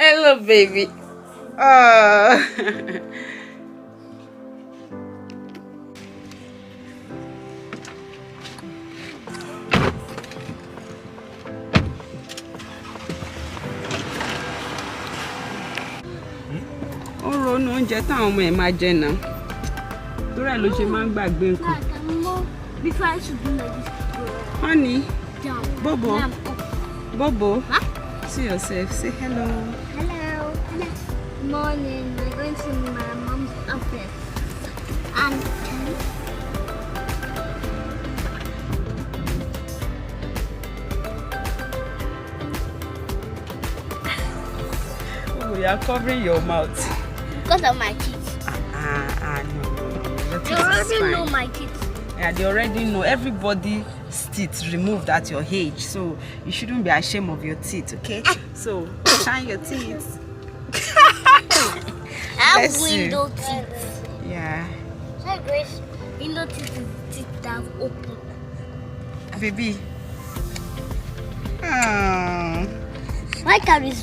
Hello, baby. Oh. Ó ronú oúnjẹ táwọn ọmọ ẹ̀ máa jẹ náà. Torí ẹ̀ ló ṣe máa ń gbàgbé nǹkan. Before I should do like this. Honey, Down. Bobo, Now, up. Bobo, Huh? see yourself. Say hello. Hello. Morning. We're going to my mom's office. And Oh, you are covering your mouth. because of my teeth. No. Your You teeth is already fine. know my teeth. Yeah, they already know. Everybody's teeth removed at your age, so you shouldn't be ashamed of your teeth, okay? So shine your teeth. I have Bless you. window teeth. Yeah, Sorry, Grace. Window teeth is teeth that have open. baby. Oh. Why can't we?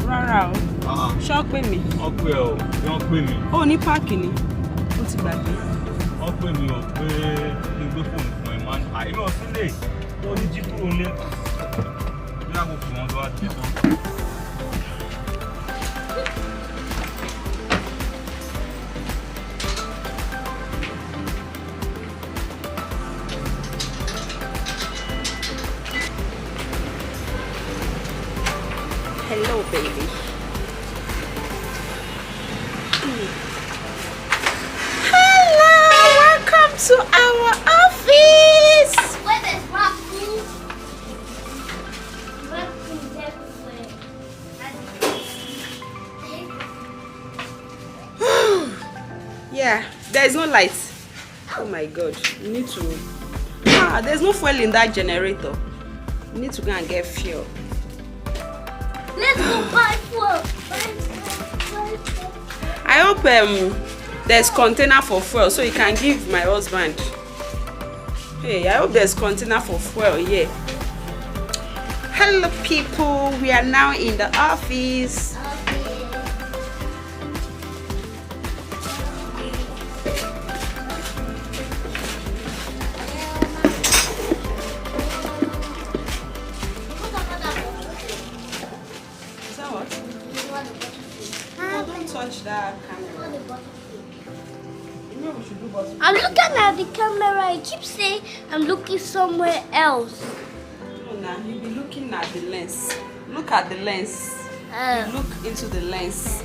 Rárá o. Ṣọ́ pè mí. Wọ́n pè ọ́, wọ́n pè mí. Ó ní páàkì ni. Ó ti gbàgbé. Wọ́n pè mí ọ̀ pé kí n gbé fóònù fún ẹ̀ máa ń àìmọ̀ sílẹ̀ tó ní jí kúrò lé. Bí àkókò wọn tó wá ti tán. Hello, baby. Hello, welcome to our office. Where there's raccoons. Raccoons everywhere. Yeah, there is no light. Oh my God, you need to. There's no fuel in that generator. You need to go and get fuel. Let's go buy fuel. I hope there's container for fuel so you can give my husband. Hey, I hope there's container for fuel here. Hello, people. We are now in the office. Is that what? Oh, don't touch that camera. You know we should do bottle. I'm looking at the camera. I keep saying I'm looking somewhere else. No, now you'll be looking at the lens. Look at the lens. Look into the lens.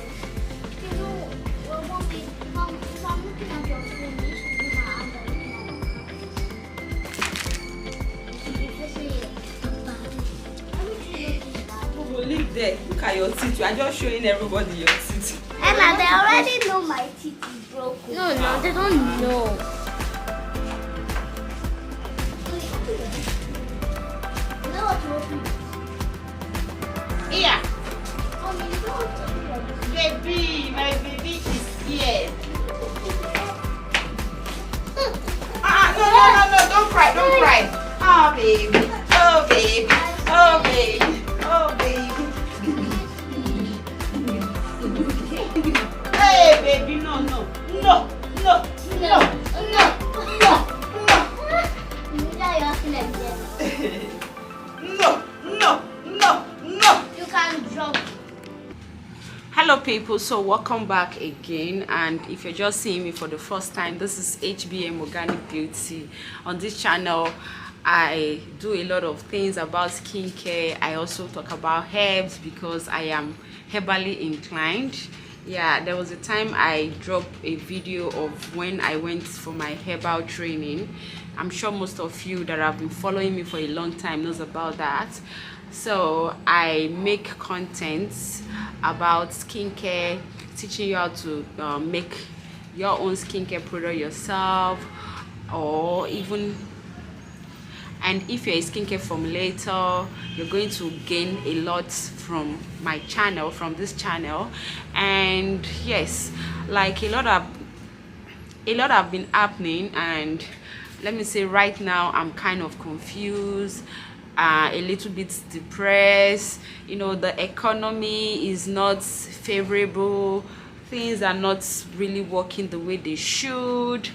We'll leave there. Look at your teeth. You are just showing everybody your teeth. Emma, they already know my teeth is broken. No, they don't know. You know what broken is? Here. Mommy, you know what broken is? Baby, my baby is here. No, don't cry, don't cry. Oh, baby, oh, baby, oh, baby, oh, baby. Hey, baby, no. You know you're acting like that. No. You can jump. Hello people, so welcome back again, and if you're just seeing me for the first time, this is HBM Organic Beauty. On this channel I do a lot of things about skincare. I also talk about herbs because I am herbally inclined. Yeah, there was a time I dropped a video of when I went for my herbal training. I'm sure most of you that have been following me for a long time knows about that. So I make contents about skincare, teaching you how to make your own skincare product yourself, or even and if you're a skincare formulator, you're going to gain a lot from my channel, from this channel. And yes, like a lot have been happening, and let me say right now I'm kind of confused, a little bit depressed. You know, the economy is not favorable, things are not really working the way they should.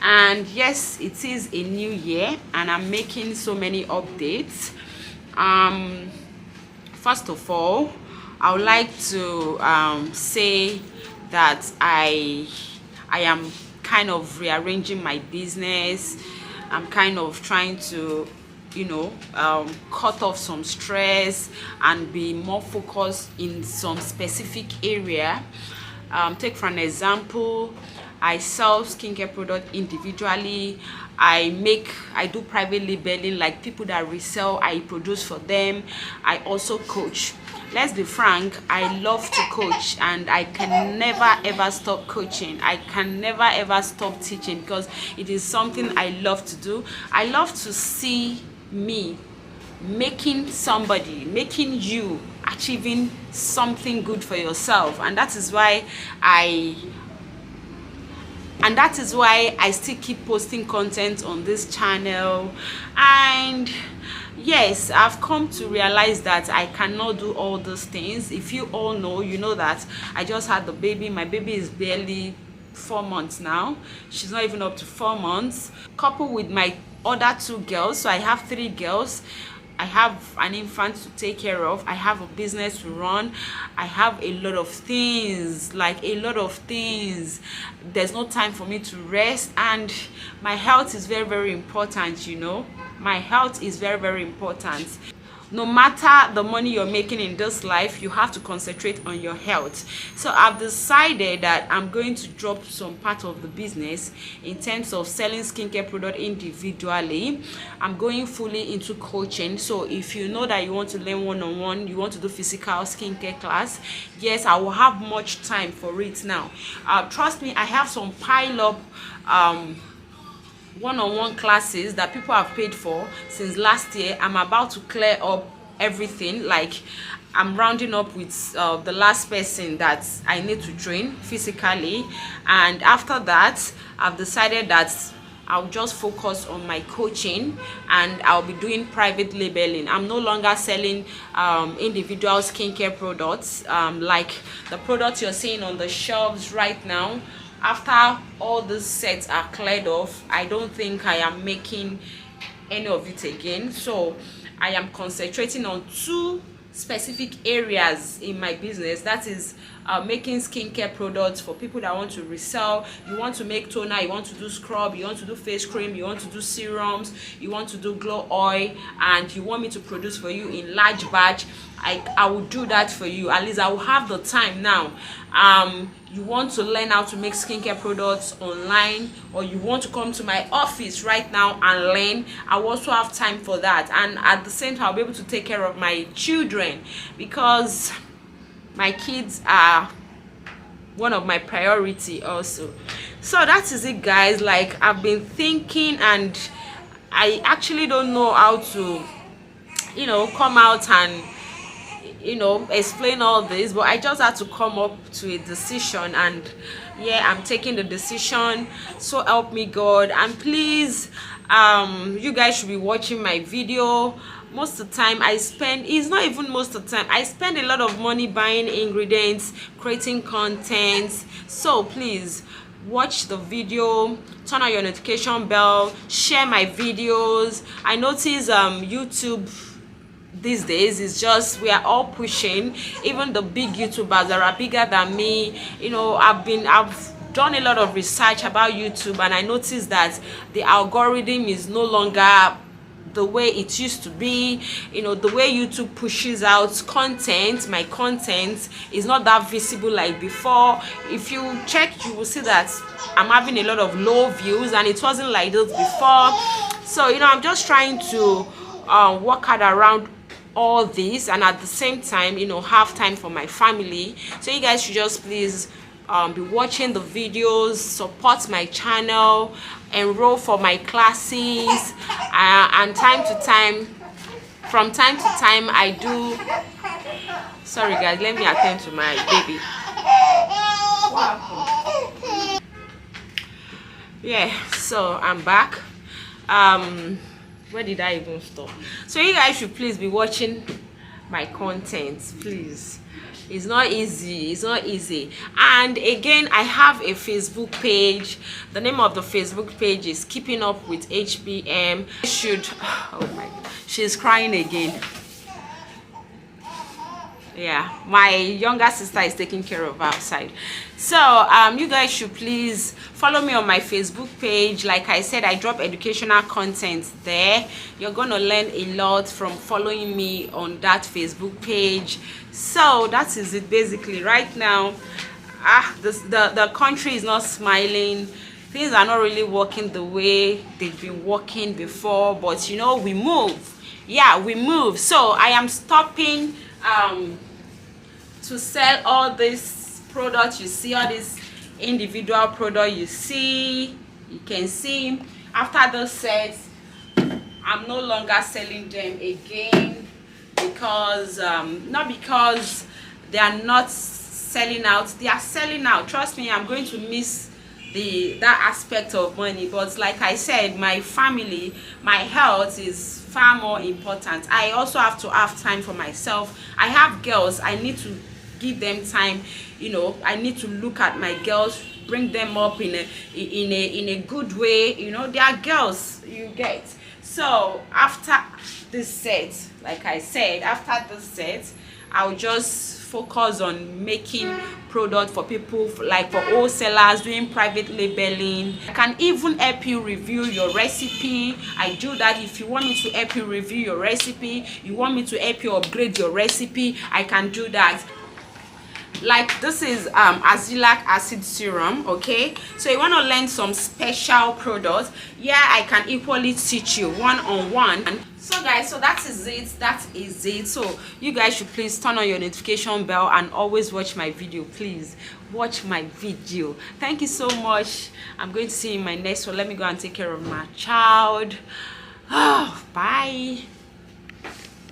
And yes, it is a new year and I'm making so many updates. First of all, I would like to say that I am kind of rearranging my business. I'm kind of trying to, you know, cut off some stress and be more focused in some specific area. Take for an example, I sell skincare product individually. I do private labeling, like people that resell, I produce for them. I also coach. Let's be frank, I love to coach and I can never ever stop coaching. I can never ever stop teaching because it is something I love to do. I love to see me making you achieving something good for yourself, and that is why I still keep posting content on this channel. And yes, I've come to realize that I cannot do all those things. If you all know, you know that I just had the baby. My baby is barely 4 months now. She's not even up to 4 months, coupled with my other 2 girls, so I have 3 girls. I have an infant to take care of. I have a business to run. I have a lot of things, like a lot of things. There's no time for me to rest, and my health is very, very important, you know. My health is very, very important. No matter the money you're making in this life, you have to concentrate on your health. So I've decided that I'm going to drop some part of the business in terms of selling skincare product individually. I'm going fully into coaching. So if you know that you want to learn one-on-one, you want to do physical skincare class, yes, I will have much time for it now. Trust me, I have some pile up one-on-one classes that people have paid for since last year. I'm about to clear up everything. Like, I'm rounding up with the last person that I need to train physically, and after that I've decided that I'll just focus on my coaching and I'll be doing private labeling. I'm no longer selling individual skincare products like the products you're seeing on the shelves right now. After all these sets are cleared off, I don't think I am making any of it again. So I am concentrating on 2 specific areas in my business. That is making skincare products for people that want to resell. You want to make toner, you want to do scrub, you want to do face cream, you want to do serums, you want to do glow oil, and you want me to produce for you in large batch. I will do that for you. At least I will have the time now. You want to learn how to make skincare products online, or you want to come to my office right now and learn, I will also have time for that. And at the same time, I'll be able to take care of my children, because my kids are one of my priority also. So that is it, guys. Like, I've been thinking and I actually don't know how to, you know, come out and, you know, explain all this, but I just had to come up to a decision, and yeah, I'm taking the decision. So help me God. And please, you guys should be watching my video. Most of the time I spend, it's not even most of the time, I spend a lot of money buying ingredients, creating content. So please watch the video, turn on your notification bell, share my videos. I notice YouTube these days is just, we are all pushing, even the big YouTubers that are bigger than me. You know, I've done a lot of research about YouTube, and I noticed that the algorithm is no longer the way it used to be. You know, the way YouTube pushes out content, my content is not that visible like before. If you check, you will see that I'm having a lot of low views, and it wasn't like this before. So, you know, I'm just trying to work hard around all this, and at the same time, you know, have time for my family. So you guys should just please be watching the videos, support my channel, enroll for my classes, and from time to time I do. Sorry guys, let me attend to my baby. Yeah, so I'm back. Where did I even stop? So you guys should please be watching my content, please. It's not easy. And again, I have a Facebook page. The name of the Facebook page is Keeping Up with HBM. Oh my God, she's crying again. Yeah, my younger sister is taking care of her outside. So you guys should please follow me on my Facebook page. Like I said, I drop educational content there. You're gonna learn a lot from following me on that Facebook page. So that is it basically. Right now, the country is not smiling. Things are not really working the way they've been working before, but you know, we move. Yeah, we move. So I am stopping to sell all these products. You see all these individual products you can see. After the sets, I'm no longer selling them again, because not because they are not selling out. They are selling out. Trust me, I'm going to miss that aspect of money, but like I said, my family, my health is far more important. I also have to have time for myself. I have girls, I need to give them time. You know, I need to look at my girls, bring them up in a good way. You know, they are girls, you get. So after this set, like I said, after this set, I'll just focus on making product for people, like for wholesalers, doing private labeling. I can even help you review your recipe. I do that. If you want me to help you review your recipe, you want me to help you upgrade your recipe, I can do that. Like this is azelaic acid serum. Okay, so you want to learn some special products, yeah, I can equally teach you one-on-one. So guys, so that is it. So you guys should please turn on your notification bell and always watch my video. Please watch my video. Thank you so much. I'm going to see you in my next one. Let me go and take care of my child. Bye.